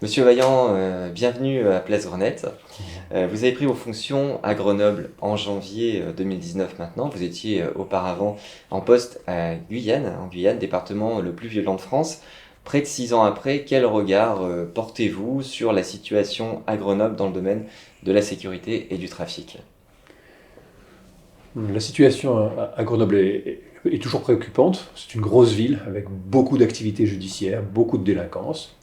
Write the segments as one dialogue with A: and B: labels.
A: Monsieur Vaillant, bienvenue à Place Grenette. Vous avez pris vos fonctions à Grenoble en janvier 2019 maintenant. Vous étiez auparavant en poste à Guyane, en Guyane, département le plus violent de France. Près de 6 ans après, quel regard portez-vous sur la situation à Grenoble dans le domaine de la sécurité et du trafic?
B: La situation à Grenoble est toujours préoccupante. C'est une grosse ville avec beaucoup d'activités judiciaires, beaucoup de délinquance,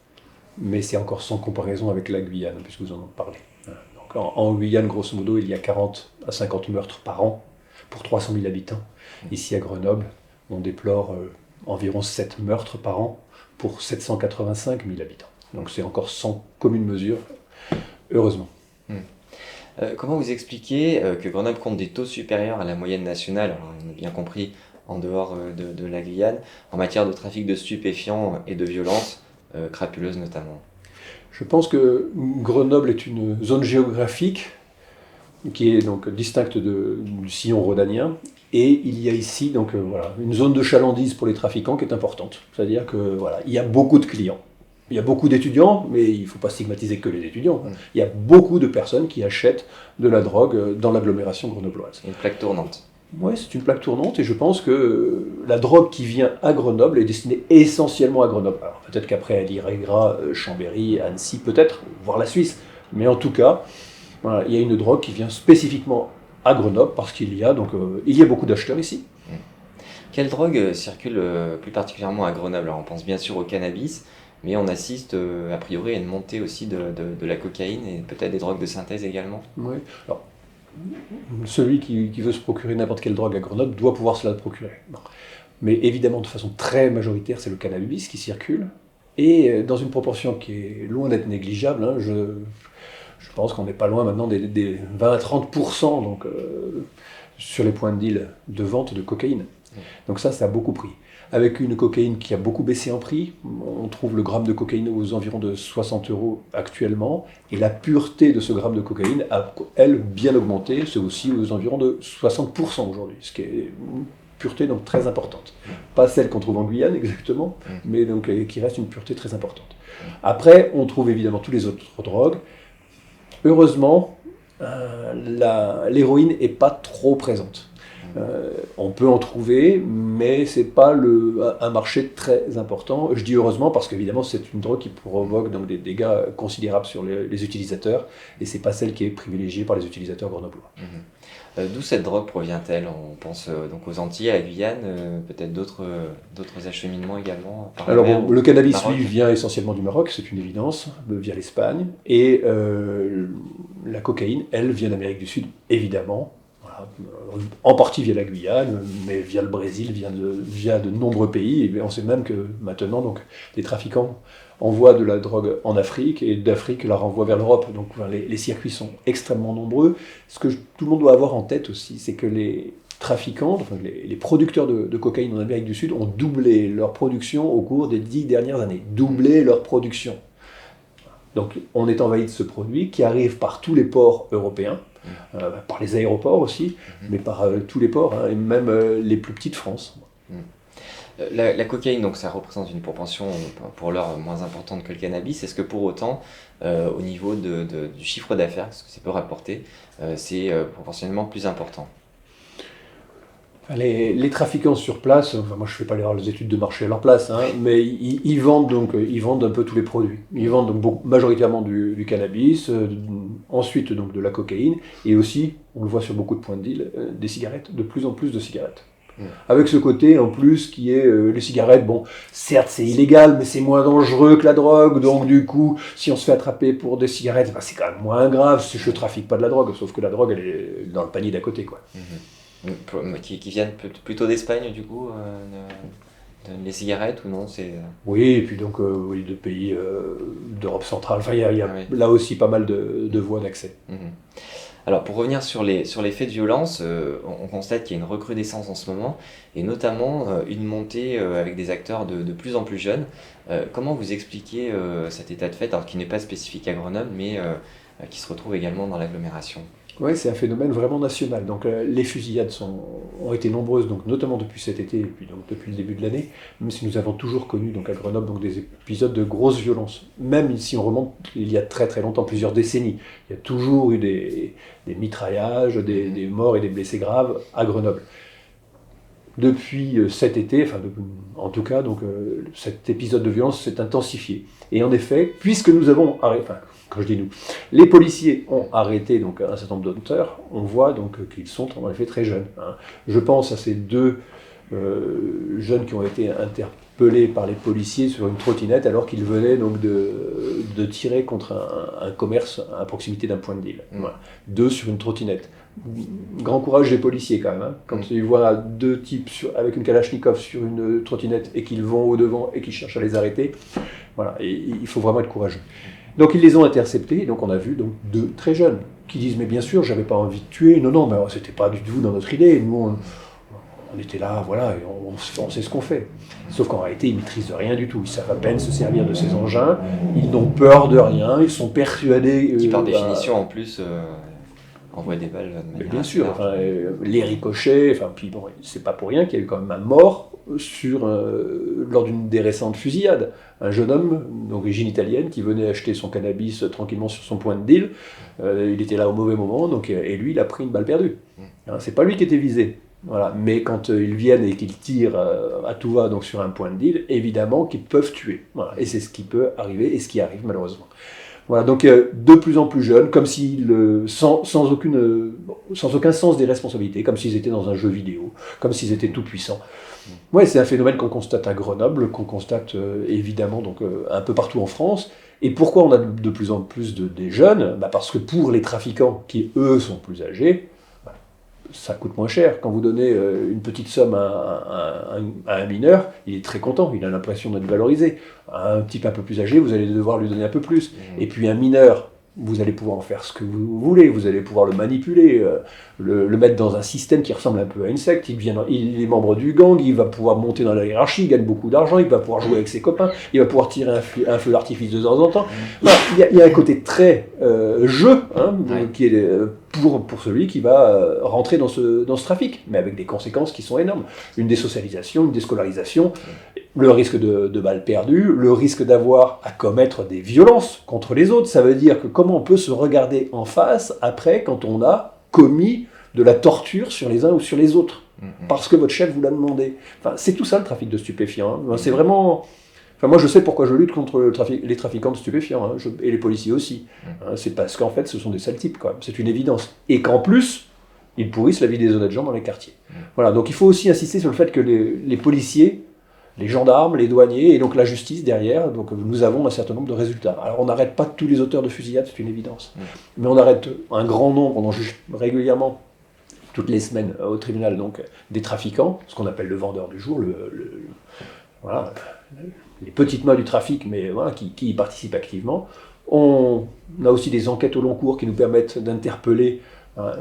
B: mais c'est encore sans comparaison avec la Guyane, puisque vous en parlez. Donc en Guyane, grosso modo, il y a 40 à 50 meurtres par an pour 300 000 habitants. Ici à Grenoble, on déplore environ 7 meurtres par an pour 785 000 habitants. Donc c'est encore sans commune mesure, heureusement.
A: Comment vous expliquez que Grenoble compte des taux supérieurs à la moyenne nationale, alors on a bien compris en dehors de la Guyane, en matière de trafic de stupéfiants et de violence, crapuleuses notamment?
B: Je pense que Grenoble est une zone géographique qui est donc distincte du sillon rhodanien. Et il y a ici une zone de chalandise pour les trafiquants qui est importante. C'est-à-dire que il y a beaucoup de clients. Il y a beaucoup d'étudiants, mais il ne faut pas stigmatiser que les étudiants. Il y a beaucoup de personnes qui achètent de la drogue dans l'agglomération grenobloise.
A: Une plaque tournante.
B: Oui, c'est une plaque tournante et je pense que la drogue qui vient à Grenoble est destinée essentiellement à Grenoble. Alors peut-être qu'après elle ira Chambéry, Annecy, peut-être, voire la Suisse. Mais en tout cas, il y a une drogue qui vient spécifiquement à Grenoble parce qu'il y a beaucoup d'acheteurs ici.
A: Quelle drogue circule plus particulièrement à Grenoble? Alors, on pense bien sûr au cannabis, mais on assiste a priori à une montée aussi de la cocaïne et peut-être des drogues de synthèse également.
B: Oui. Alors, celui qui veut se procurer n'importe quelle drogue à Grenoble doit pouvoir se la procurer. Bon. Mais évidemment, de façon très majoritaire, c'est le cannabis qui circule, et dans une proportion qui est loin d'être négligeable. Je pense qu'on n'est pas loin maintenant des 20 à 30% sur les points de deal de vente de cocaïne. Donc ça a beaucoup pris. Avec une cocaïne qui a beaucoup baissé en prix, on trouve le gramme de cocaïne aux environs de 60 € actuellement, et la pureté de ce gramme de cocaïne a, elle, bien augmenté, c'est aussi aux environs de 60% aujourd'hui, ce qui est une pureté donc très importante. Pas celle qu'on trouve en Guyane exactement, mais donc qui reste une pureté très importante. Après, on trouve évidemment tous les autres drogues. Heureusement, l'héroïne n'est pas trop présente. On peut en trouver, mais c'est pas un marché très important. Je dis heureusement parce qu'évidemment c'est une drogue qui provoque donc des dégâts considérables sur les utilisateurs, et c'est pas celle qui est privilégiée par les utilisateurs grenoblois.
A: D'où cette drogue provient-elle? On pense donc aux Antilles, à la Guyane, peut-être d'autres acheminements également par
B: Alors
A: mer,
B: le cannabis,
A: Maroc.
B: lui, vient essentiellement du Maroc, c'est une évidence, via l'Espagne, et la cocaïne, elle, vient d'Amérique du Sud, évidemment. En partie via la Guyane, mais via le Brésil, via de nombreux pays. Et on sait même que maintenant, donc, les trafiquants envoient de la drogue en Afrique, et d'Afrique la renvoient vers l'Europe. Donc les circuits sont extrêmement nombreux. Ce que tout le monde doit avoir en tête aussi, c'est que les trafiquants, les producteurs de cocaïne en Amérique du Sud ont doublé leur production au cours des 10 dernières années. Doublé leur production. Donc on est envahi de ce produit qui arrive par tous les ports européens, par les aéroports aussi, mais par tous les ports, et même les plus petits de France.
A: La cocaïne, donc ça représente une proportion pour l'heure moins importante que le cannabis. Est-ce que pour autant, au niveau du chiffre d'affaires, ce que ça peut rapporter, c'est proportionnellement plus important?
B: Les trafiquants sur place, moi je ne fais pas les études de marché à leur place, mais ils vendent un peu tous les produits. Ils vendent donc majoritairement du cannabis, ensuite donc de la cocaïne, et aussi, on le voit sur beaucoup de points de deal, des cigarettes, de plus en plus de cigarettes. Avec ce côté en plus qui est les cigarettes, bon, certes c'est illégal, mais c'est moins dangereux que la drogue, donc du coup, si on se fait attraper pour des cigarettes, c'est quand même moins grave, si je trafique pas de la drogue, sauf que la drogue elle est dans le panier d'à côté, quoi.
A: Qui viennent plutôt d'Espagne, du coup, les cigarettes, ou non?
B: Oui, et puis donc oui, de pays d'Europe centrale, il y a
A: Oui.
B: là aussi pas mal de voies d'accès.
A: Alors, pour revenir sur les faits de violence, on constate qu'il y a une recrudescence en ce moment, et notamment une montée avec des acteurs de plus en plus jeunes. Comment vous expliquez cet état de fait, alors qui n'est pas spécifique à Grenoble, mais qui se retrouve également dans l'agglomération?
B: Oui, c'est un phénomène vraiment national. Donc les fusillades ont été nombreuses, donc, notamment depuis cet été et puis donc, depuis le début de l'année, même si nous avons toujours connu donc, à Grenoble donc, des épisodes de grosse violence. Même si on remonte il y a très très longtemps, plusieurs décennies, il y a toujours eu des mitraillages, des morts et des blessés graves à Grenoble. Depuis cet été, en tout cas, donc, cet épisode de violence s'est intensifié. Et en effet, puisque nous avons arrêté, quand je dis nous, les policiers ont arrêté donc, un certain nombre d'auteurs, on voit donc qu'ils sont en effet très jeunes. Hein. Je pense à ces deux jeunes qui ont été interpellés par les policiers sur une trottinette alors qu'ils venaient donc de tirer contre un commerce à proximité d'un point de deal. Voilà. Deux sur une trottinette. Grand courage des policiers quand même. Hein. Quand ils voient deux types avec une Kalachnikov sur une trottinette et qu'ils vont au devant et qu'ils cherchent à les arrêter, voilà, et il faut vraiment être courageux. Donc ils les ont interceptés, et donc on a vu donc, deux très jeunes qui disent mais bien sûr j'avais pas envie de tuer, non, mais c'était pas du tout dans notre idée, nous on était là, voilà, et on sait ce qu'on fait. Sauf qu'en réalité ils maîtrisent rien du tout, ils savent à peine se servir de ces engins, ils n'ont peur de rien, ils sont persuadés...
A: qui par définition en plus envoie des balles de manière
B: bien sûr, les ricochets, puis bon, c'est pas pour rien qu'il y a eu quand même un mort lors d'une des récentes fusillades. Un jeune homme d'origine italienne qui venait acheter son cannabis tranquillement sur son point de deal. Il était là au mauvais moment, et lui, il a pris une balle perdue. Hein, c'est pas lui qui était visé. Voilà. Mais quand ils viennent et qu'ils tirent à tout va donc, sur un point de deal, évidemment qu'ils peuvent tuer. Voilà. Et c'est ce qui peut arriver et ce qui arrive malheureusement. Voilà, donc de plus en plus jeunes, comme s'ils, sans aucun sens des responsabilités, comme s'ils étaient dans un jeu vidéo, comme s'ils étaient tout puissants. Ouais, c'est un phénomène qu'on constate à Grenoble, qu'on constate évidemment donc, un peu partout en France. Et pourquoi on a de plus en plus des jeunes ? Parce que pour les trafiquants, qui eux sont plus âgés, ça coûte moins cher. Quand vous donnez une petite somme à un mineur, il est très content, il a l'impression d'être valorisé. Un type un peu plus âgé, vous allez devoir lui donner un peu plus. Et puis un mineur, vous allez pouvoir en faire ce que vous voulez, vous allez pouvoir le manipuler, le mettre dans un système qui ressemble un peu à une secte, il est membre du gang, il va pouvoir monter dans la hiérarchie, il gagne beaucoup d'argent, il va pouvoir jouer avec ses copains, il va pouvoir tirer un feu d'artifice de temps en temps. Il y a un côté très jeu, qui est pour celui qui va rentrer dans ce trafic, mais avec des conséquences qui sont énormes. Une désocialisation, une déscolarisation, le risque de balles perdues, le risque d'avoir à commettre des violences contre les autres. Ça veut dire que comment on peut se regarder en face après quand on a commis de la torture sur les uns ou sur les autres, parce que votre chef vous l'a demandé. C'est tout ça le trafic de stupéfiants. Hein. C'est vraiment... moi je sais pourquoi je lutte contre les trafiquants de stupéfiants, et les policiers aussi. C'est parce qu'en fait ce sont des sales types quand même, c'est une évidence. Et qu'en plus, ils pourrissent la vie des honnêtes gens dans les quartiers. Voilà, donc il faut aussi insister sur le fait que les policiers, les gendarmes, les douaniers, et donc la justice derrière, donc nous avons un certain nombre de résultats. Alors on n'arrête pas tous les auteurs de fusillades, c'est une évidence. Mais on arrête un grand nombre, on en juge régulièrement, toutes les semaines au tribunal, donc des trafiquants, ce qu'on appelle le vendeur du jour, voilà, les petites mains du trafic, mais voilà, qui y participent activement. On a aussi des enquêtes au long cours qui nous permettent d'interpeller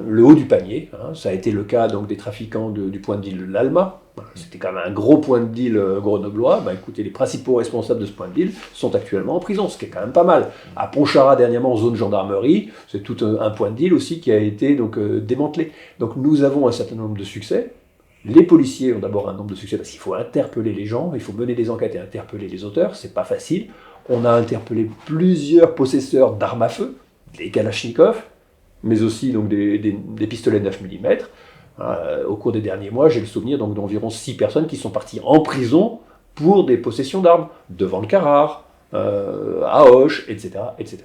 B: le haut du panier. Ça a été le cas donc, des trafiquants du point de deal de l'Alma. C'était quand même un gros point de deal grenoblois. Écoutez, les principaux responsables de ce point de deal sont actuellement en prison, ce qui est quand même pas mal. À Pontcharrat, dernièrement, en zone gendarmerie, c'est tout un point de deal aussi qui a été donc, démantelé. Donc nous avons un certain nombre de succès. Les policiers ont d'abord un nombre de succès parce qu'il faut interpeller les gens, il faut mener des enquêtes et interpeller les auteurs, c'est pas facile. On a interpellé plusieurs possesseurs d'armes à feu, des Kalachnikov, mais aussi donc, des pistolets 9 mm. Au cours des derniers mois, j'ai le souvenir donc, d'environ 6 personnes qui sont parties en prison pour des possessions d'armes, devant le Carrare, à Auch, etc., etc.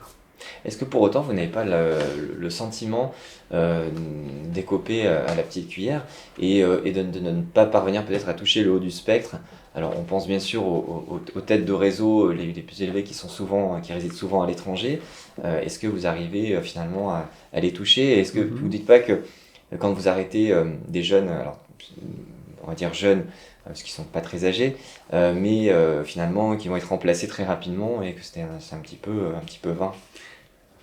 A: Est-ce que pour autant vous n'avez pas le sentiment d'écoper à la petite cuillère et de ne pas parvenir peut-être à toucher le haut du spectre ? Alors on pense bien sûr aux têtes de réseau les plus élevées qui résident souvent à l'étranger. Est-ce que vous arrivez finalement à les toucher ? Est-ce que vous ne dites pas que quand vous arrêtez des jeunes, alors on va dire jeunes, parce qu'ils ne sont pas très âgés, mais finalement qui vont être remplacés très rapidement et que c'est un petit peu vain ?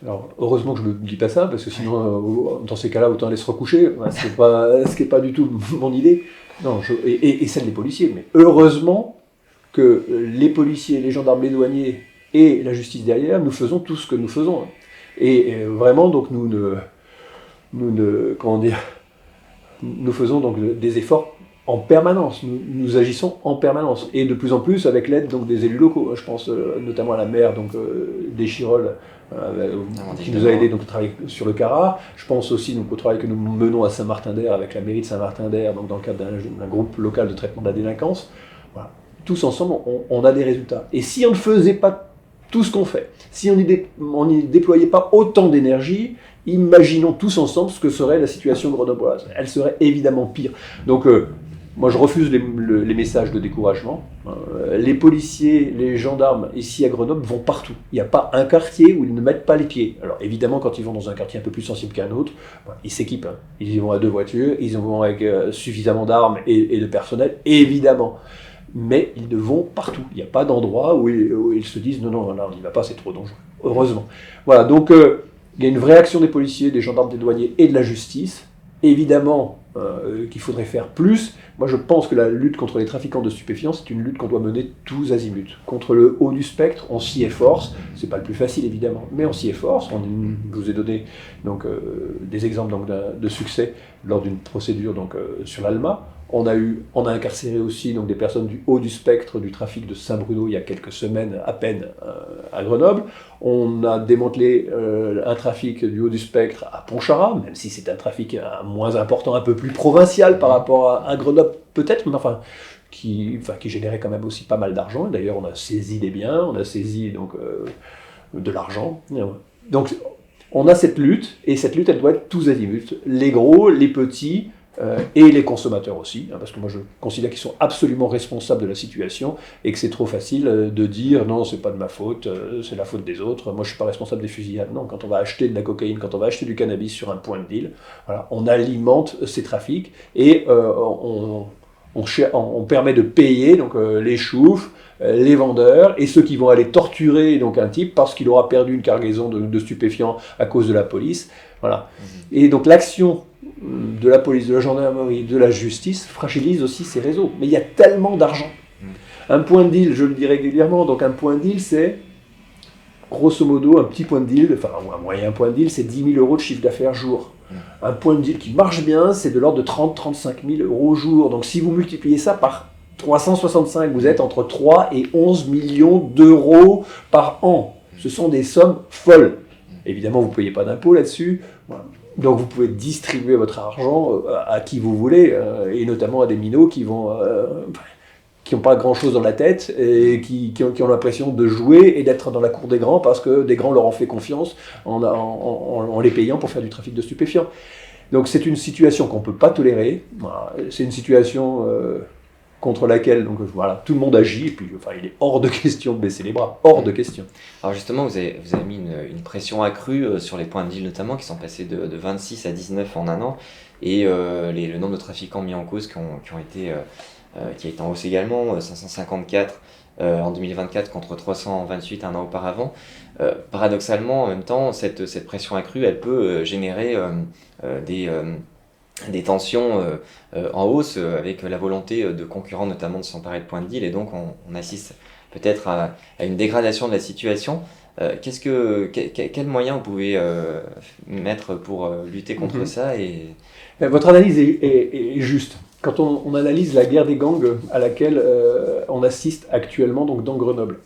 B: Alors, heureusement que je ne me dis pas ça, parce que sinon, dans ces cas-là, autant aller se recoucher, ce qui n'est pas du tout mon idée. Non, et celle des policiers. Mais heureusement que les policiers, les gendarmes, les douaniers et la justice derrière, nous faisons tout ce que nous faisons. Et vraiment, donc, nous nous faisons donc des efforts en permanence, nous agissons en permanence, et de plus en plus avec l'aide donc des élus locaux. Je pense notamment à la maire d'Échirolles, qui nous a aidé donc, à travailler sur le CARA. Je pense aussi donc, au travail que nous menons à Saint-Martin-d'Air avec la mairie de Saint-Martin-d'Air, donc dans le cadre d'un groupe local de traitement de la délinquance. Voilà. Tous ensemble, on a des résultats. Et si on ne faisait pas tout ce qu'on fait, si on n'y déployait pas autant d'énergie, imaginons tous ensemble ce que serait la situation grenobloise. Elle serait évidemment pire. Donc, moi, je refuse les messages de découragement. Les policiers, les gendarmes, ici à Grenoble, vont partout. Il n'y a pas un quartier où ils ne mettent pas les pieds. Alors, évidemment, quand ils vont dans un quartier un peu plus sensible qu'un autre, ils s'équipent. Ils y vont à 2 voitures, ils y vont avec suffisamment d'armes et de personnel, évidemment. Mais ils le vont partout. Il n'y a pas d'endroit où ils se disent « Non, là, on n'y va pas, c'est trop dangereux. » Heureusement. Voilà, donc il y a une vraie action des policiers, des gendarmes, des douaniers et de la justice. Évidemment qu'il faudrait faire plus. Moi, je pense que la lutte contre les trafiquants de stupéfiants, c'est une lutte qu'on doit mener tous azimuts. Contre le haut du spectre, on s'y efforce. C'est pas le plus facile, évidemment, mais on s'y efforce. Je vous ai donné donc, des exemples donc, de succès lors d'une procédure donc, sur l'ALMA. On a incarcéré aussi donc, des personnes du haut du spectre du trafic de Saint-Bruno il y a quelques semaines à peine à Grenoble. On a démantelé un trafic du haut du spectre à Pontcharrat, même si c'est un trafic moins important, un peu plus provincial par rapport à Grenoble peut-être, mais enfin qui générait quand même aussi pas mal d'argent. D'ailleurs, on a saisi des biens, on a saisi donc, de l'argent. Donc on a cette lutte, et cette lutte, elle doit être tous azimuts. Les gros, les petits, et les consommateurs aussi, parce que moi je considère qu'ils sont absolument responsables de la situation et que c'est trop facile de dire non, c'est pas de ma faute, c'est la faute des autres, moi je suis pas responsable des fusillades. Non, quand on va acheter de la cocaïne, quand on va acheter du cannabis sur un point de deal, voilà, on alimente ces trafics et on permet de payer donc, les choufs, les vendeurs et ceux qui vont aller torturer donc, un type parce qu'il aura perdu une cargaison de stupéfiants à cause de la police. Voilà. Et donc l'action de la police, de la gendarmerie, de la justice fragilise aussi ces réseaux. Mais il y a tellement d'argent. Un point de deal, je le dis régulièrement, donc un point de deal, c'est grosso modo un petit point de deal, enfin un moyen point de deal, c'est 10 000 euros de chiffre d'affaires jour. Un point de deal qui marche bien, c'est de l'ordre de 30-35 000 euros jour. Donc si vous multipliez ça par 365, vous êtes entre 3 et 11 millions d'euros par an. Ce sont des sommes folles. Évidemment, vous ne payez pas d'impôts là-dessus. Voilà. Donc vous pouvez distribuer votre argent à qui vous voulez, et notamment à des minots qui n'ont pas grand-chose dans la tête et qui ont l'impression de jouer et d'être dans la cour des grands parce que des grands leur ont fait confiance en les payant pour faire du trafic de stupéfiants. Donc c'est une situation qu'on ne peut pas tolérer. Voilà. C'est une situation contre laquelle donc, voilà, tout le monde agit, et puis enfin, il est hors de question de baisser les bras, hors de question.
A: Alors justement, vous avez mis une pression accrue sur les points de deal notamment, qui sont passés de 26 à 19 en un an, et le nombre de trafiquants mis en cause qui a été en hausse également, 554 en 2024 contre 328 un an auparavant. Paradoxalement, en même temps, cette pression accrue, elle peut générer des tensions en hausse avec la volonté de concurrents notamment de s'emparer de points de deal, et donc on assiste peut-être à une dégradation de la situation. Quels moyens vous pouvez mettre pour lutter contre ça
B: Votre analyse est juste. Quand on analyse la guerre des gangs à laquelle on assiste actuellement donc, dans Grenoble,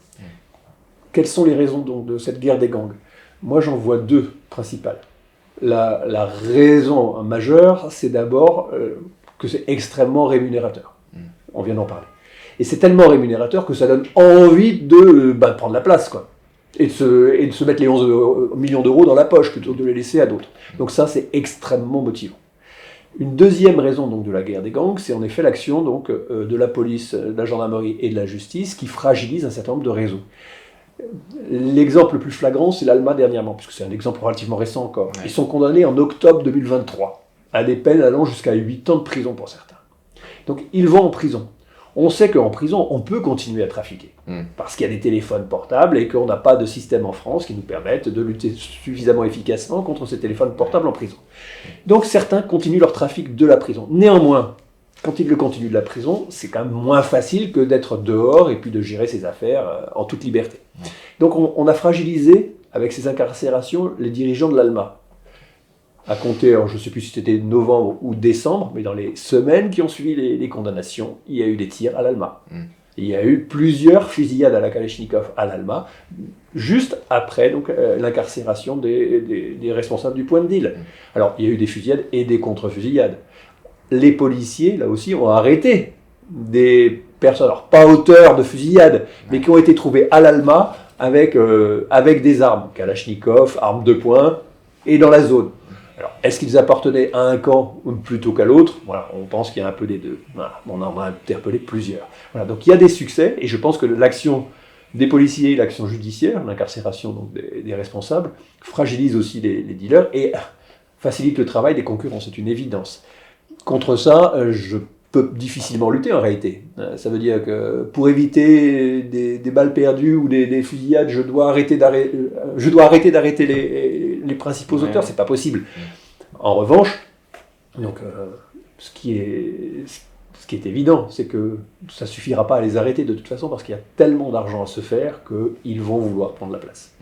B: quelles sont les raisons donc, de cette guerre des gangs? Moi j'en vois 2 principales. La raison majeure, c'est d'abord que c'est extrêmement rémunérateur. On vient d'en parler. Et c'est tellement rémunérateur que ça donne envie de prendre la place, quoi. Et de se mettre les 11 millions d'euros dans la poche plutôt que de les laisser à d'autres. Donc ça, c'est extrêmement motivant. Une deuxième raison donc, de la guerre des gangs, c'est en effet l'action donc, de la police, de la gendarmerie et de la justice qui fragilise un certain nombre de réseaux. L'exemple le plus flagrant, c'est l'ALMA dernièrement, puisque c'est un exemple relativement récent encore. Ouais. Ils sont condamnés en octobre 2023 à des peines allant jusqu'à 8 ans de prison pour certains. Donc ils vont en prison. On sait qu'en prison, on peut continuer à trafiquer, parce qu'il y a des téléphones portables et qu'on n'a pas de système en France qui nous permette de lutter suffisamment efficacement contre ces téléphones portables en prison. Donc certains continuent leur trafic de la prison. Néanmoins, quand ils le continuent de la prison, c'est quand même moins facile que d'être dehors et puis de gérer ses affaires en toute liberté. Donc on a fragilisé, avec ces incarcérations, les dirigeants de l'ALMA. à compter, alors je ne sais plus si c'était novembre ou décembre, mais dans les semaines qui ont suivi les condamnations, il y a eu des tirs à l'Alma. Il y a eu plusieurs fusillades à la Kalachnikov à l'Alma, juste après donc, l'incarcération des responsables du point de deal. Alors, il y a eu des fusillades et des contre-fusillades. Les policiers, là aussi, ont arrêté des personnes, alors pas auteurs de fusillades, mais qui ont été trouvés à l'Alma avec des armes, Kalachnikov, armes de poing, et dans la zone. Alors, est-ce qu'ils appartenaient à un camp plutôt qu'à l'autre? Voilà, on pense qu'il y a un peu des deux. Voilà, on en a interpellé plusieurs. Voilà, donc il y a des succès, et je pense que l'action des policiers, l'action judiciaire, l'incarcération donc des responsables, fragilise aussi les dealers et facilite le travail des concurrents, c'est une évidence. Contre ça, je peux difficilement lutter en réalité. Ça veut dire que pour éviter des balles perdues ou des fusillades, je dois arrêter d'arrêter les principaux auteurs, c'est pas possible. En revanche, donc, ce qui est évident, c'est que ça suffira pas à les arrêter de toute façon parce qu'il y a tellement d'argent à se faire qu'ils vont vouloir prendre la place.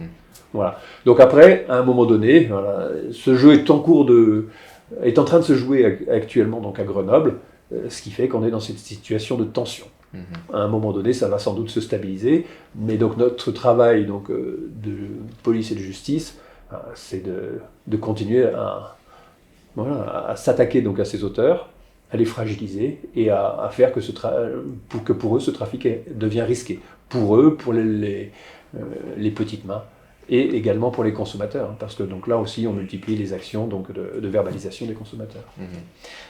B: Voilà. Donc après, à un moment donné, voilà, ce jeu est en train de se jouer actuellement donc à Grenoble, ce qui fait qu'on est dans cette situation de tension. À un moment donné, ça va sans doute se stabiliser, mais donc notre travail donc, de police et de justice, c'est de continuer à s'attaquer donc à ces auteurs, à les fragiliser et à faire que pour eux ce trafic devient risqué. Pour eux, pour les petites mains, et également pour les consommateurs, parce que donc là aussi on multiplie les actions donc, de verbalisation des consommateurs.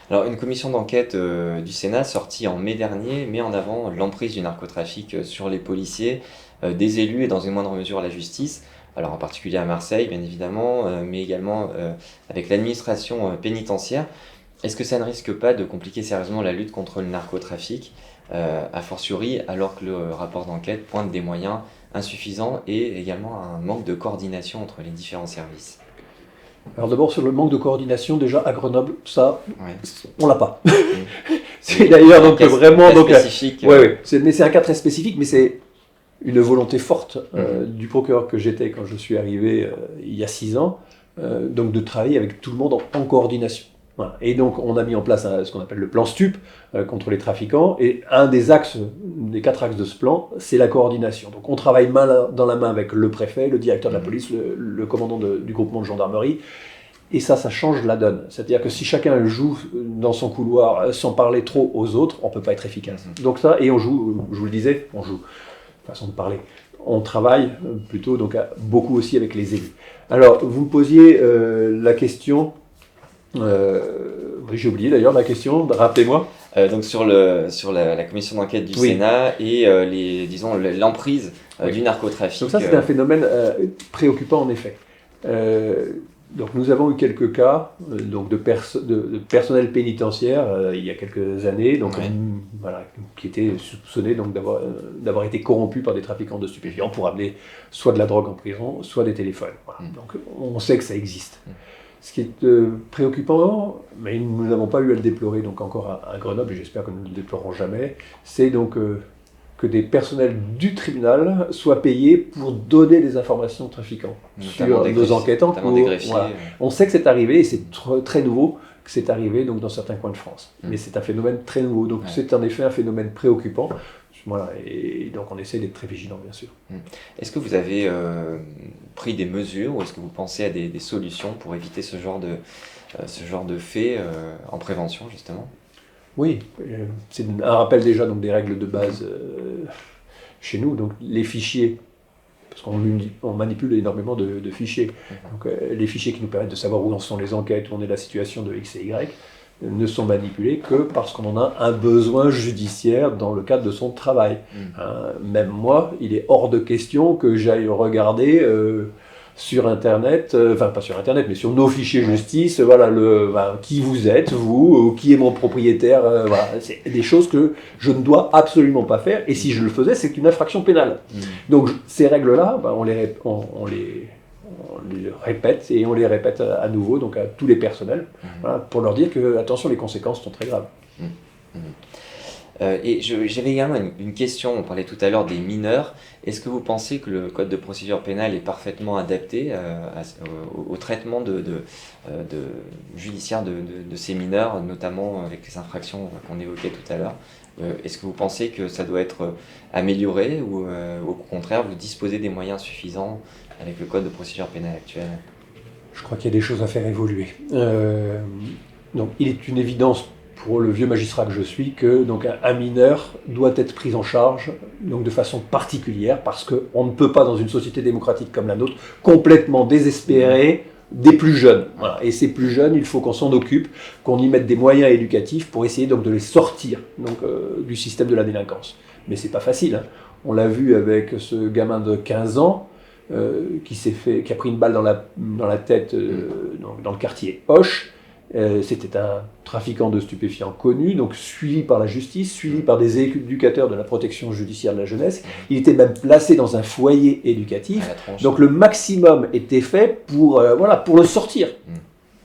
A: Alors une commission d'enquête du Sénat sortie en mai dernier met en avant l'emprise du narcotrafic sur les policiers, des élus et dans une moindre mesure la justice, alors en particulier à Marseille bien évidemment, mais également avec l'administration pénitentiaire. Est-ce que ça ne risque pas de compliquer sérieusement la lutte contre le narcotrafic, a fortiori alors que le rapport d'enquête pointe des moyens insuffisants et également un manque de coordination entre les différents services?
B: Alors d'abord sur le manque de coordination, déjà à Grenoble, ça, on l'a pas. C'est d'ailleurs donc vraiment donc
A: spécifique.
B: Mais c'est un cas très spécifique, mais c'est une volonté forte du procureur que j'étais quand je suis arrivé il y a 6 ans, donc de travailler avec tout le monde en coordination. Voilà. Et donc on a mis en place ce qu'on appelle le plan STUP contre les trafiquants, et un des 4 axes de ce plan, c'est la coordination. Donc on travaille main dans la main avec le préfet, le directeur de la police, le commandant du groupement de gendarmerie, et ça change la donne. C'est-à-dire que si chacun joue dans son couloir sans parler trop aux autres, on ne peut pas être efficace. Donc ça, et on joue, je vous le disais, façon de parler, on travaille plutôt donc beaucoup aussi avec les élus. Alors vous me posiez la question... j'ai oublié d'ailleurs la question, rappelez-moi.
A: Donc sur la commission d'enquête du Sénat et l'emprise du narcotrafic.
B: Donc ça c'est un phénomène préoccupant en effet. Donc nous avons eu quelques cas donc de personnel pénitentiaire il y a quelques années, donc qui étaient soupçonnés donc d'avoir été corrompus par des trafiquants de stupéfiants pour amener soit de la drogue en prison, soit des téléphones. Voilà. Donc on sait que ça existe. Ce qui est préoccupant, mais nous n'avons pas eu à le déplorer donc encore à Grenoble, et j'espère que nous ne le déplorerons jamais, c'est donc que des personnels du tribunal soient payés pour donner des informations aux trafiquants sur nos enquêtes en cours. Voilà. On sait que c'est arrivé, et c'est très nouveau que c'est arrivé donc, dans certains coins de France. Mais c'est un phénomène très nouveau, donc c'est en effet un phénomène préoccupant. Voilà, et donc on essaie d'être très vigilant, bien sûr.
A: Est-ce que vous avez pris des mesures ou est-ce que vous pensez à des solutions pour éviter ce genre de fait en prévention, justement?
B: Oui, c'est un rappel déjà donc, des règles de base chez nous. Donc les fichiers, parce qu'on manipule énormément de fichiers. Donc, les fichiers qui nous permettent de savoir où en sont les enquêtes, où en est la situation de X et Y, ne sont manipulés que parce qu'on en a un besoin judiciaire dans le cadre de son travail. Même moi, il est hors de question que j'aille regarder sur Internet, enfin pas sur Internet, mais sur nos fichiers justice, voilà, qui vous êtes, vous, qui est mon propriétaire, voilà. C'est des choses que je ne dois absolument pas faire, et si je le faisais, c'est une infraction pénale. Donc ces règles-là, on les répète, et on les répète à nouveau donc à tous les personnels, voilà, pour leur dire que attention, les conséquences sont très graves.
A: Et j'avais également une question, on parlait tout à l'heure des mineurs. Est-ce que vous pensez que le code de procédure pénale est parfaitement adapté au traitement judiciaire de ces mineurs, notamment avec les infractions qu'on évoquait tout à l'heure? Est-ce que vous pensez que ça doit être amélioré ou au contraire vous disposez des moyens suffisants avec le code de procédure pénale actuel?
B: Je crois qu'il y a des choses à faire évoluer. Donc, il est une évidence pour le vieux magistrat que je suis que donc, un mineur doit être pris en charge donc, de façon particulière parce qu'on ne peut pas, dans une société démocratique comme la nôtre, complètement désespérer des plus jeunes. Voilà. Et ces plus jeunes, il faut qu'on s'en occupe, qu'on y mette des moyens éducatifs pour essayer donc, de les sortir donc, du système de la délinquance. Mais c'est pas facile. Hein. On l'a vu avec ce gamin de 15 ans qui a pris une balle dans la tête dans le quartier Hoche. C'était un trafiquant de stupéfiants connu, donc suivi par la justice, suivi par des éducateurs de la protection judiciaire de la jeunesse. Il était même placé dans un foyer éducatif. Donc le maximum était fait pour le sortir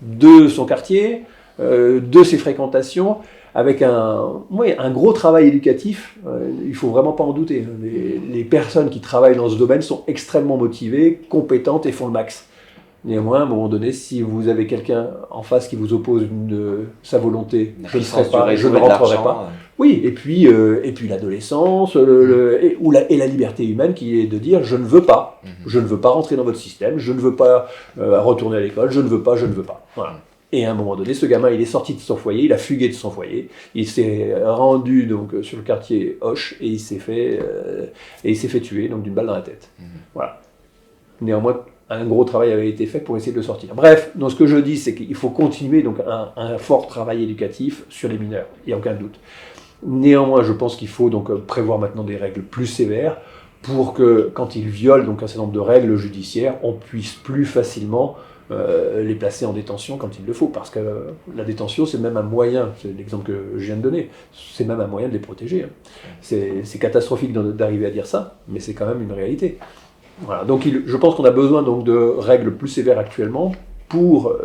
B: de son quartier, de ses fréquentations, avec un gros travail éducatif. Il ne faut vraiment pas en douter. Les personnes qui travaillent dans ce domaine sont extrêmement motivées, compétentes et font le max. Néanmoins, à un moment donné, si vous avez quelqu'un en face qui vous oppose sa volonté, je ne ferai pas, je ne rentrerai pas. Oui, et puis l'adolescence et la liberté humaine qui est de dire je ne veux pas, je ne veux pas rentrer dans votre système, je ne veux pas retourner à l'école, je ne veux pas. Voilà. Et à un moment donné, ce gamin, il est sorti de son foyer, il a fugué de son foyer, il s'est rendu donc sur le quartier Hoche et il s'est fait tuer donc d'une balle dans la tête. Voilà. Néanmoins, un gros travail avait été fait pour essayer de le sortir. Bref, donc ce que je dis, c'est qu'il faut continuer donc un fort travail éducatif sur les mineurs, il n'y a aucun doute. Néanmoins, je pense qu'il faut donc prévoir maintenant des règles plus sévères pour que, quand ils violent donc un certain nombre de règles judiciaires, on puisse plus facilement les placer en détention quand il le faut, parce que la détention, c'est même un moyen, c'est l'exemple que je viens de donner, c'est même un moyen de les protéger. C'est catastrophique d'arriver à dire ça, mais c'est quand même une réalité. Voilà. Donc je pense qu'on a besoin donc, de règles plus sévères actuellement pour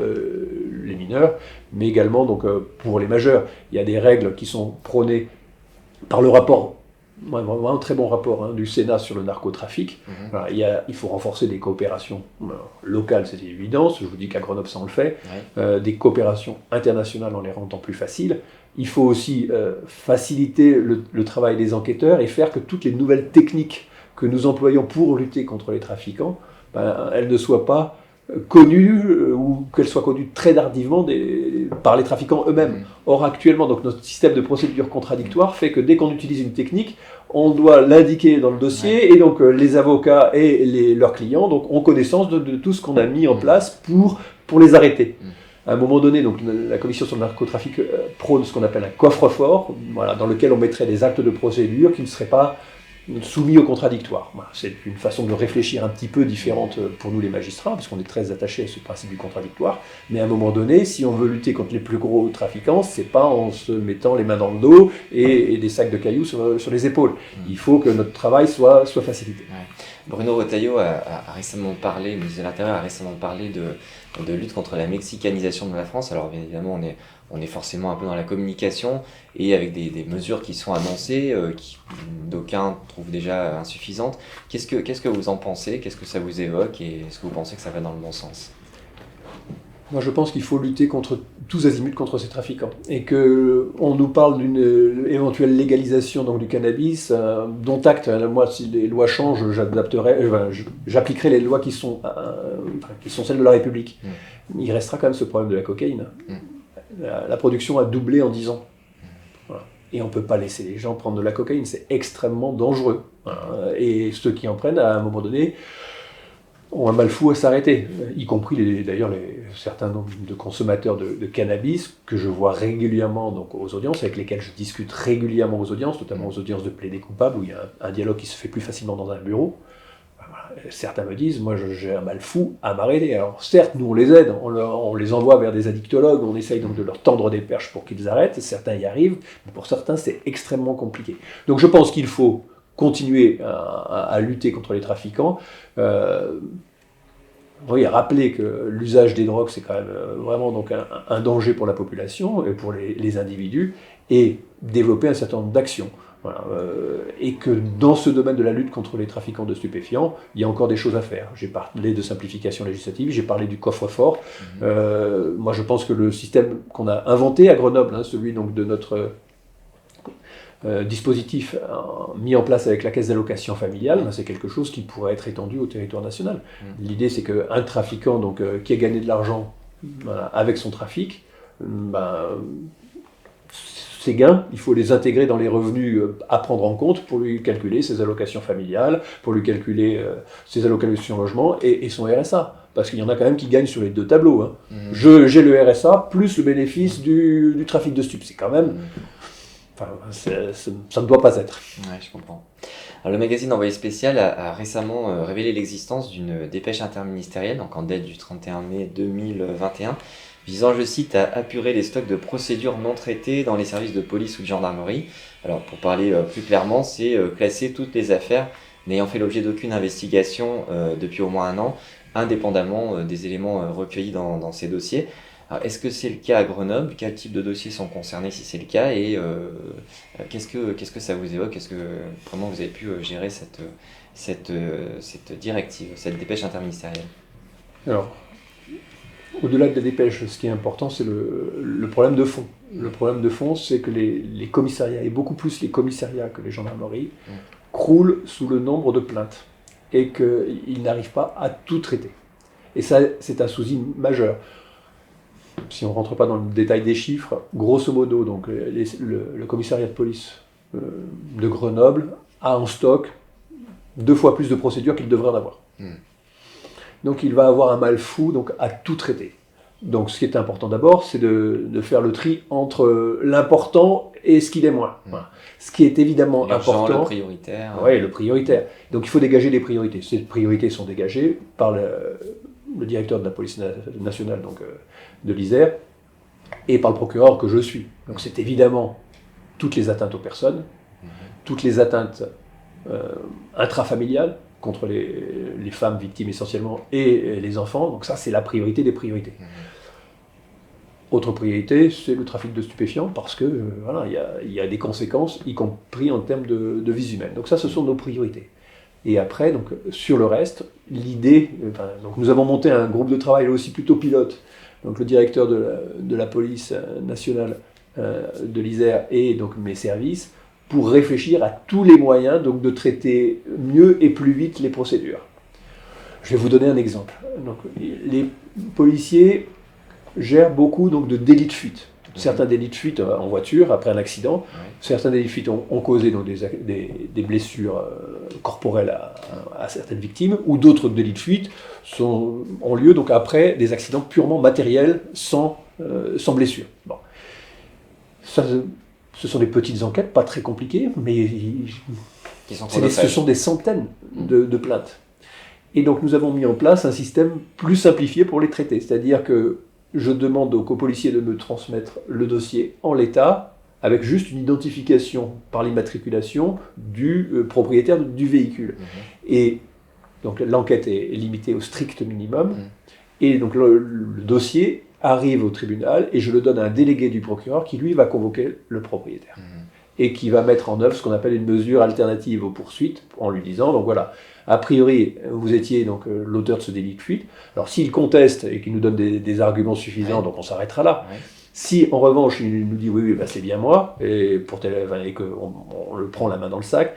B: les mineurs, mais également donc, pour les majeurs. Il y a des règles qui sont prônées par le rapport, vraiment un très bon rapport du Sénat sur le narcotrafic. Voilà, il faut renforcer des coopérations locales, c'est une évidence. Je vous dis qu'à Grenoble, ça on le fait. Des coopérations internationales en les rendant plus faciles. Il faut aussi faciliter le travail des enquêteurs et faire que toutes les nouvelles techniques que nous employons pour lutter contre les trafiquants, elles ne soient pas connues ou qu'elles soient connues très tardivement par les trafiquants eux-mêmes. Or actuellement, donc, notre système de procédure contradictoire fait que dès qu'on utilise une technique, on doit l'indiquer dans le dossier et donc les avocats et leurs clients donc, ont connaissance de tout ce qu'on a mis en place pour les arrêter. À un moment donné, donc, la Commission sur le narcotrafic prône ce qu'on appelle un coffre-fort, voilà, dans lequel on mettrait des actes de procédure qui ne seraient pas soumis au contradictoire. Voilà, c'est une façon de réfléchir un petit peu différente pour nous les magistrats, parce qu'on est très attachés à ce principe du contradictoire, mais à un moment donné, si on veut lutter contre les plus gros trafiquants, c'est pas en se mettant les mains dans le dos et des sacs de cailloux sur les épaules. Il faut que notre travail soit facilité.
A: Bruno Retailleau a récemment parlé, le ministre de l'Intérieur a récemment parlé de lutte contre la mexicanisation de la France. Alors bien évidemment, on est forcément un peu dans la communication et avec des mesures qui sont annoncées, qui d'aucuns trouvent déjà insuffisantes. Qu'est-ce que vous en pensez? Qu'est-ce que ça vous évoque? Et est-ce que vous pensez que ça va dans le bon sens?
B: Moi, je pense qu'il faut lutter contre tous azimuts contre ces trafiquants. Et qu'on nous parle d'une éventuelle légalisation donc, du cannabis, dont acte, moi, si les lois changent, j'appliquerai les lois qui sont celles de la République. Il restera quand même ce problème de la cocaïne. La production a doublé en 10 ans. Voilà. Et on ne peut pas laisser les gens prendre de la cocaïne, c'est extrêmement dangereux. Et ceux qui en prennent, à un moment donné, ont un mal fou à s'arrêter, y compris d'ailleurs certains nombres de consommateurs de cannabis que je vois régulièrement donc, aux audiences, avec lesquels je discute régulièrement aux audiences, notamment aux audiences de plaidés coupables, où il y a un dialogue qui se fait plus facilement dans un bureau. Certains me disent, moi j'ai un mal fou à m'arrêter. Alors certes, nous on les aide, on les envoie vers des addictologues, on essaye donc de leur tendre des perches pour qu'ils arrêtent, certains y arrivent, mais pour certains c'est extrêmement compliqué. Donc je pense qu'il faut continuer à lutter contre les trafiquants, oui, rappeler que l'usage des drogues, c'est quand même vraiment donc un danger pour la population et pour les individus, et développer un certain nombre d'actions. Voilà, et que dans ce domaine de la lutte contre les trafiquants de stupéfiants, il y a encore des choses à faire. J'ai parlé de simplification législative, j'ai parlé du coffre-fort. Moi, je pense que le système qu'on a inventé à Grenoble, hein, celui donc de notre dispositif mis en place avec la caisse d'allocation familiale, c'est quelque chose qui pourrait être étendu au territoire national. L'idée, c'est qu'un trafiquant donc, qui a gagné de l'argent avec son trafic, ces gains, il faut les intégrer dans les revenus à prendre en compte pour lui calculer ses allocations familiales, pour lui calculer ses allocations logement et son RSA. Parce qu'il y en a quand même qui gagnent sur les deux tableaux. Hein. J'ai le RSA plus le bénéfice du trafic de stupes. C'est quand même... Enfin, ça ne doit pas être.
A: Ouais, je comprends. Alors, le magazine Envoyé spécial a récemment révélé l'existence d'une dépêche interministérielle, donc en date du 31 mai 2021, visant, je cite, à apurer les stocks de procédures non traitées dans les services de police ou de gendarmerie. Alors, pour parler plus clairement, c'est classer toutes les affaires n'ayant fait l'objet d'aucune investigation depuis au moins un an, indépendamment des éléments recueillis dans ces dossiers. Alors, est-ce que c'est le cas à Grenoble? Quel type de dossiers sont concernés si c'est le cas? Et qu'est-ce que ça vous évoque? Comment vous avez pu gérer cette directive, cette dépêche interministérielle?
B: Alors, au-delà de la dépêche, ce qui est important, c'est le problème de fond. Le problème de fond, c'est que les commissariats, et beaucoup plus les commissariats que les gendarmeries, croulent sous le nombre de plaintes et qu'ils n'arrivent pas à tout traiter. Et ça, c'est un souci majeur. Si on ne rentre pas dans le détail des chiffres, grosso modo, donc, le commissariat de police de Grenoble a en stock 2 fois plus de procédures qu'il devrait en avoir. Donc il va avoir un mal fou donc, à tout traiter. Donc ce qui est important d'abord, c'est de faire le tri entre l'important et ce qui l'est moins. Voilà. Ce qui est évidemment important...
A: le prioritaire.
B: Oui, le prioritaire. Donc il faut dégager des priorités. Ces priorités sont dégagées par le directeur de la police nationale donc, de l'Isère et par le procureur que je suis. Donc c'est évidemment toutes les atteintes aux personnes, toutes les atteintes intrafamiliales, contre les femmes victimes essentiellement et les enfants. Donc ça, c'est la priorité des priorités. Autre priorité, c'est le trafic de stupéfiants, parce que voilà, il y a des conséquences, y compris en termes de vies humaines. Donc ça, ce sont nos priorités. Et après, donc, sur le reste, l'idée... donc nous avons monté un groupe de travail, là aussi plutôt pilote. Donc le directeur de la police nationale de l'Isère et donc mes services, pour réfléchir à tous les moyens donc, de traiter mieux et plus vite les procédures. Je vais vous donner un exemple. Donc, les policiers gèrent beaucoup donc, de délits de fuite. Certains délits de fuite en voiture après un accident, certains délits de fuite ont causé donc, des blessures corporelles à certaines victimes, ou d'autres délits de fuite ont lieu donc, après des accidents purement matériels sans blessure. Bon. Ça, ce sont des petites enquêtes, pas très compliquées, mais ce sont des centaines de plaintes. Et donc nous avons mis en place un système plus simplifié pour les traiter. C'est-à-dire que je demande donc aux policiers de me transmettre le dossier en l'état, avec juste une identification par l'immatriculation du propriétaire du véhicule. Et donc l'enquête est limitée au strict minimum. Et donc le dossier arrive au tribunal et je le donne à un délégué du procureur qui, lui, va convoquer le propriétaire. Et qui va mettre en œuvre ce qu'on appelle une mesure alternative aux poursuites, en lui disant, donc voilà, a priori, vous étiez donc l'auteur de ce délit de fuite. Alors s'il conteste et qu'il nous donne des arguments suffisants, donc on s'arrêtera là. Si, en revanche, il nous dit, oui, c'est bien moi, et qu'on le prend la main dans le sac,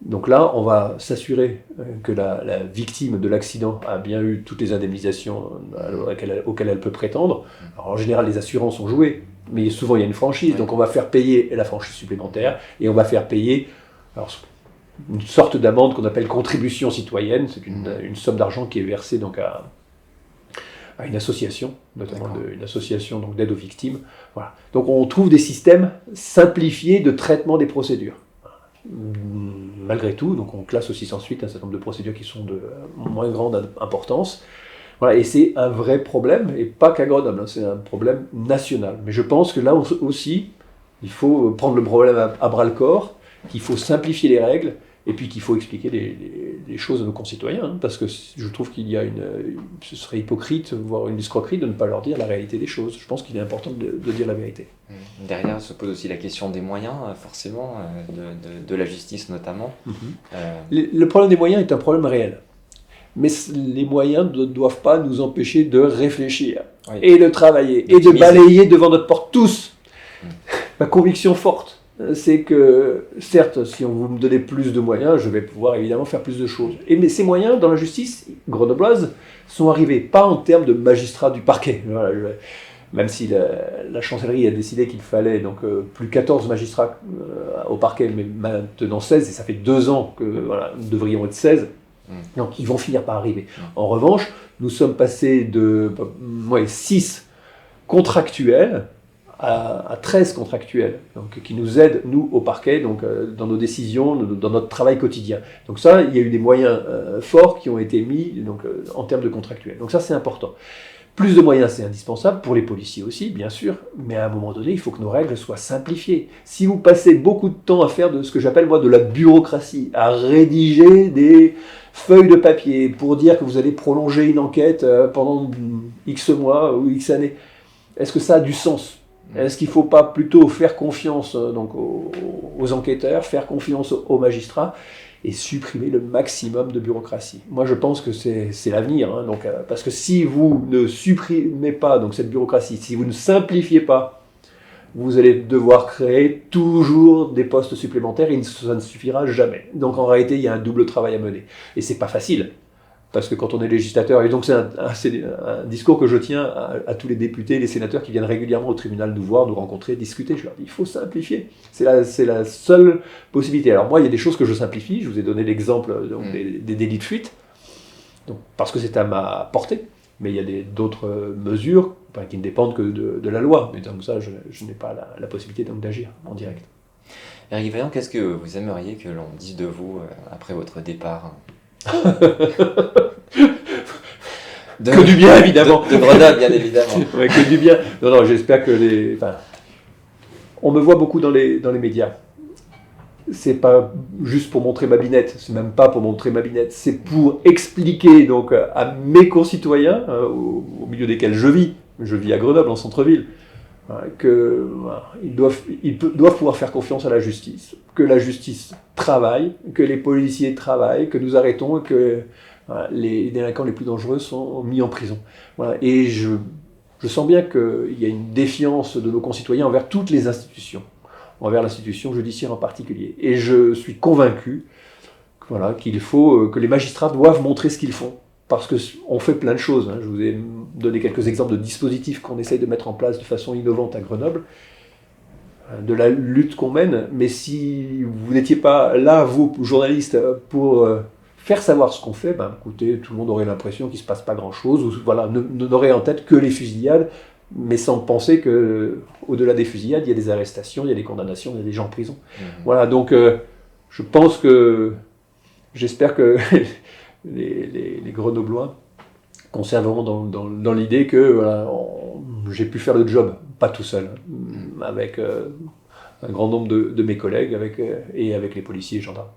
B: donc là, on va s'assurer que la victime de l'accident a bien eu toutes les indemnisations auxquelles elle peut prétendre. Alors, en général, les assurances sont jouées, mais souvent il y a une franchise, donc on va faire payer la franchise supplémentaire, et on va faire payer une sorte d'amende qu'on appelle contribution citoyenne. C'est une somme d'argent qui est versée donc, à une association, notamment une association donc, d'aide aux victimes. Voilà. Donc on trouve des systèmes simplifiés de traitement des procédures. Malgré tout, donc on classe aussi sans suite un certain nombre de procédures qui sont de moins grande importance. Voilà, et c'est un vrai problème, et pas qu'à Grenoble, c'est un problème national. Mais je pense que là aussi, il faut prendre le problème à bras-le-corps, qu'il faut simplifier les règles, Et puis qu'il faut expliquer les choses à nos concitoyens, hein, parce que je trouve qu'il y a ce serait hypocrite, voire une escroquerie de ne pas leur dire la réalité des choses. Je pense qu'il est important de dire la vérité.
A: Derrière se pose aussi la question des moyens, forcément, de la justice notamment.
B: Le problème des moyens est un problème réel. Mais les moyens ne doivent pas nous empêcher de réfléchir, et de travailler, et de balayer devant notre porte tous. Ma conviction forte, c'est que, certes, si vous me donnez plus de moyens, je vais pouvoir évidemment faire plus de choses. Mais ces moyens, dans la justice grenobloise, sont arrivés pas en termes de magistrats du parquet. Voilà, même si la chancellerie a décidé qu'il fallait donc plus 14 magistrats au parquet, mais maintenant 16, et ça fait 2 ans que nous devrions être 16. Donc ils vont finir par arriver. En revanche, nous sommes passés de 6 contractuels à 13 contractuels, donc, qui nous aident, nous, au parquet, donc, dans nos décisions, dans notre travail quotidien. Donc ça, il y a eu des moyens forts qui ont été mis donc, en termes de contractuels. Donc ça, c'est important. Plus de moyens, c'est indispensable, pour les policiers aussi, bien sûr, mais à un moment donné, il faut que nos règles soient simplifiées. Si vous passez beaucoup de temps à faire de ce que j'appelle, moi, de la bureaucratie, à rédiger des feuilles de papier pour dire que vous allez prolonger une enquête pendant X mois ou X années, est-ce que ça a du sens ? Est-ce qu'il ne faut pas plutôt faire confiance donc, aux enquêteurs, faire confiance aux magistrats et supprimer le maximum de bureaucratie? Moi, je pense que c'est l'avenir. Hein, donc, parce que si vous ne supprimez pas donc, cette bureaucratie, si vous ne simplifiez pas, vous allez devoir créer toujours des postes supplémentaires et ça ne suffira jamais. Donc, en réalité, il y a un double travail à mener. Et ce n'est pas facile. Parce que quand on est législateur, et donc c'est un discours que je tiens à tous les députés et les sénateurs qui viennent régulièrement au tribunal nous voir, nous rencontrer, discuter, je leur dis il faut simplifier. C'est la seule possibilité. Alors moi, il y a des choses que je simplifie, je vous ai donné l'exemple des délits de fuite, donc, parce que c'est à ma portée, mais il y a d'autres mesures qui ne dépendent que de la loi, mais comme ça, je n'ai pas la possibilité d'agir en direct.
A: Éric Vaillant, qu'est-ce que vous aimeriez que l'on dise de vous après votre départ ?
B: Que du bien, évidemment.
A: De Grenoble, bien évidemment.
B: Ouais, que du bien. Non, j'espère que on me voit beaucoup dans les médias. C'est pas juste pour montrer ma binette, c'est même pas pour montrer ma binette, c'est pour expliquer donc à mes concitoyens, au milieu desquels je vis à Grenoble, en centre-ville, qu'ils doivent pouvoir faire confiance à la justice, que la justice travaille, que les policiers travaillent, que nous arrêtons, que les délinquants les plus dangereux sont mis en prison. Voilà. Et je sens bien qu'il y a une défiance de nos concitoyens envers toutes les institutions, envers l'institution judiciaire en particulier. Et je suis convaincu qu'il faut que les magistrats doivent montrer ce qu'ils font. Parce qu'on fait plein de choses. Hein. Je vous ai donné quelques exemples de dispositifs qu'on essaye de mettre en place de façon innovante à Grenoble, de la lutte qu'on mène. Mais si vous n'étiez pas là, vous, journalistes, pour faire savoir ce qu'on fait, écoutez, tout le monde aurait l'impression qu'il ne se passe pas grand-chose, ou n'aurait en tête que les fusillades, mais sans penser qu'au-delà des fusillades, il y a des arrestations, il y a des condamnations, il y a des gens en prison. Voilà, donc je pense que, j'espère que les Grenoblois conserveront dans l'idée que j'ai pu faire le job, pas tout seul, avec un grand nombre de mes collègues et avec les policiers et gendarmes.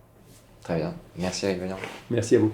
A: Très bien. Merci Éric Vaillant.
B: Merci à vous.